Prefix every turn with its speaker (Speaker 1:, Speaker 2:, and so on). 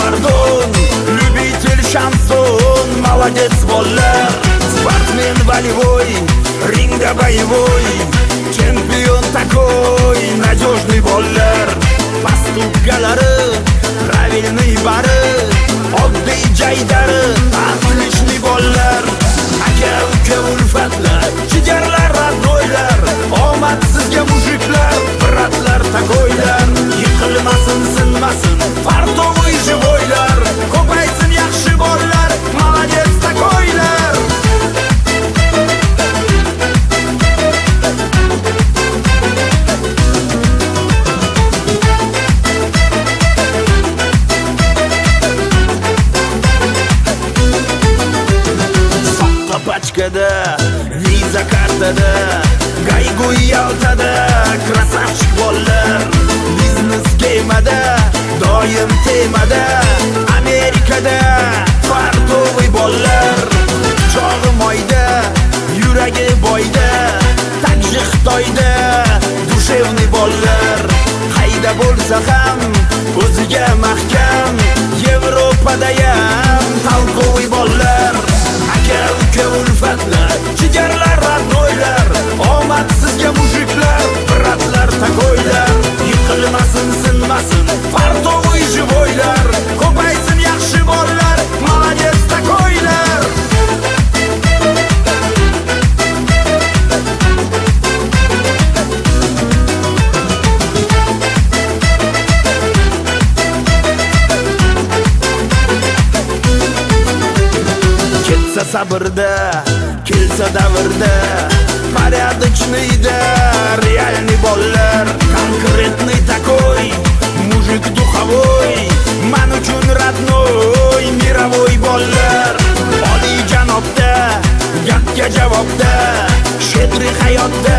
Speaker 1: pardon, любитель шансон, молодец, болlar. Спортсмен волевой, ринга боевой, чемпион такой, надежный болlar. Поступkalari, правильный bari, oddiy jaydari, отличный bollar. Aka uka ulfatlar, jigarlar, родноylar, omad sizga mujiklar, bratlar, takoylar. Yiqilmasin, sinmasin, fartovoy jivoylar, ko'paysin yaxshi bollar, молодец, takoylar. Pachkada, viza kartada, Gayguy Yaltada, krasavchik bollar. Biznes kemada, doim temada, Amerikada, fartovoy bollar. Chog'i moyda, yuragi boyda, takshi Xitoyda, dushevniy bollar. Qayda bo'lsa ham, o'ziga mahkam, Yevropadayam talqovoy bollar. Aka uka ulfatlar, jigarlar, родноylar, omad sizga mujiklar, bratlar, takoylar. Yiqilmasin, sinmasin, fartovoy jivoylar, ko'paysin yaxshi bollar, молодец, takoylar. Ketsa sabrda, kelsa davrda, порядочный да, реальный болlar. Конкретный такой, мужик духовой, man uchun родной, мировой bollar. Oliy janobda, gapga javobda, shedri hayotda,